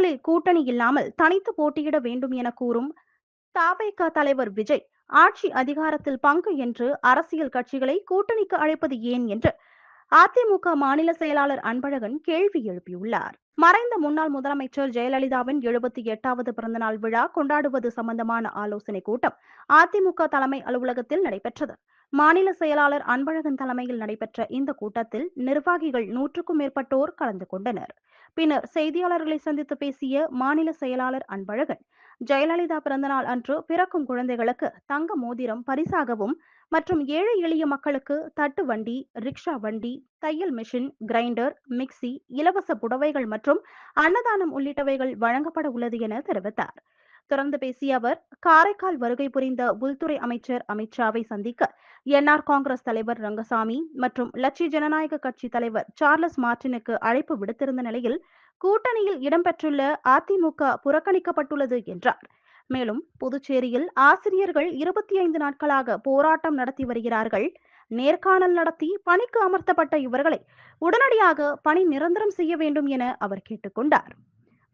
தேர்தலில் கூட்டணி இல்லாமல் தனித்து போட்டியிட வேண்டும் என கூறும் தவேக தலைவர் விஜய் ஆட்சி அதிகாரத்தில் பங்கு என்று அரசியல் கட்சிகளை கூட்டணிக்கு அழைப்பது ஏன் என்று அதிமுக மாநில செயலாளர் அன்பழகன் கேள்வி எழுப்பியுள்ளார். மறைந்த முன்னாள் முதலமைச்சர் ஜெயலலிதாவின் 78வது பிறந்தநாள் விழா கொண்டாடுவது சம்பந்தமான ஆலோசனைக் கூட்டம் அதிமுக தலைமை அலுவலகத்தில் நடைபெற்றது. மாநில செயலாளர் அன்பழகன் தலைமையில் நடைபெற்ற இந்த கூட்டத்தில் நிர்வாகிகள் 100க்கும் மேற்பட்டோர் கலந்து கொண்டனர். பின்னர் செய்தியாளர்களை சந்தித்து பேசிய மாநில செயலாளர் அன்பழகன், ஜெயலலிதா பிறந்தநாள் அன்று பிறக்கும் குழந்தைகளுக்கு தங்க மோதிரம் பரிசாகவும் மற்றும் ஏழை எளிய மக்களுக்கு தட்டு வண்டி, ரிக்ஷா வண்டி, தையல் மிஷின், கிரைண்டர், மிக்சி, இலவச புடவைகள் மற்றும் அன்னதானம் உள்ளிட்டவைகள் வழங்கப்பட உள்ளது என தெரிவித்தார். தொடர்ந்து பேசிய அவர், காரைக்கால் வருகை புரிந்த உள்துறை அமைச்சர் அமித்ஷாவை சந்திக்க என்ஆர் காங்கிரஸ் தலைவர் ரங்கசாமி மற்றும் லட்சிய ஜனநாயக கட்சி தலைவர் சார்லஸ் மார்டினுக்கு அழைப்பு விடுத்திருந்த நிலையில் கூட்டணியில் இடம்பெற்றுள்ள அதிமுக புறக்கணிக்கப்பட்டுள்ளது என்றார். மேலும் புதுச்சேரியில் ஆசிரியர்கள் 25 நாட்களாக போராட்டம் நடத்தி வருகிறார்கள். நேர்காணல் நடத்தி பணிக்கு அமர்த்தப்பட்ட இவர்களை உடனடியாக பணி நிரந்தரம் செய்ய வேண்டும் என அவர் கேட்டுக்கொண்டார்.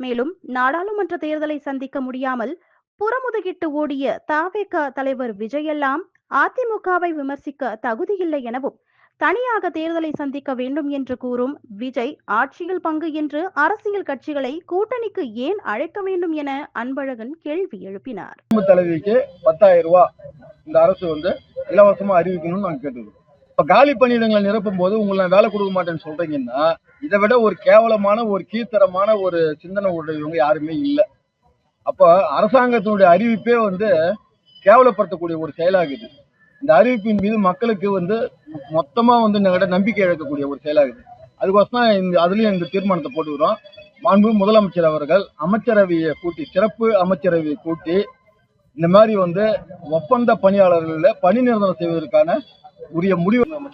மேலும் நாடாளுமன்ற தேர்தலை சந்திக்க முடியாமல் புறமுதுகிட்டு ஓடிய தவேக தலைவர் விஜயெல்லாம் அதிமுகவை விமர்சிக்க தகுதியில்லை எனவும் தனியாக தேர்தலை சந்திக்க வேண்டும் என்று கூறும் விஜய் ஆட்சியில் பங்கு என்று அரசியல் கட்சிகளை கூட்டணிக்கு ஏன் அழைக்க வேண்டும் என அன்பழகன் கேள்வி எழுப்பினார். தலைவிக்கு 10,000 ரூபாய் இந்த அரசு இலவசமா அறிவிக்கணும்னு நாங்க கேட்டுக்கிறோம். இப்ப காலி பணியிடங்களை நிரப்பும் போது உங்களை வேலை கொடுக்க மாட்டேன்னு சொல்றீங்கன்னா இதை விட ஒரு கேவலமான ஒரு கீழ்த்தரமான ஒரு சிந்தனை உடையவங்க யாருமே இல்லை. அப்ப அரசாங்கத்தினுடைய அறிவிப்பே கேவலப்படுத்தக்கூடிய ஒரு செயலாகுது. இந்த அறிவிப்பின் மீது மக்களுக்கு மொத்தமா நம்பிக்கை இழக்கக்கூடிய ஒரு செயலாகுது. அதுக்கோசம் அதுலயும் இந்த தீர்மானத்தை போட்டுக்கிறோம். மாண்பு முதலமைச்சர் அவர்கள் அமைச்சரவையை கூட்டி, சிறப்பு அமைச்சரவையை கூட்டி இந்த மாதிரி ஒப்பந்த பணியாளர்களை பணி நிரந்தரம் செய்வதற்கான உரிய முடிவு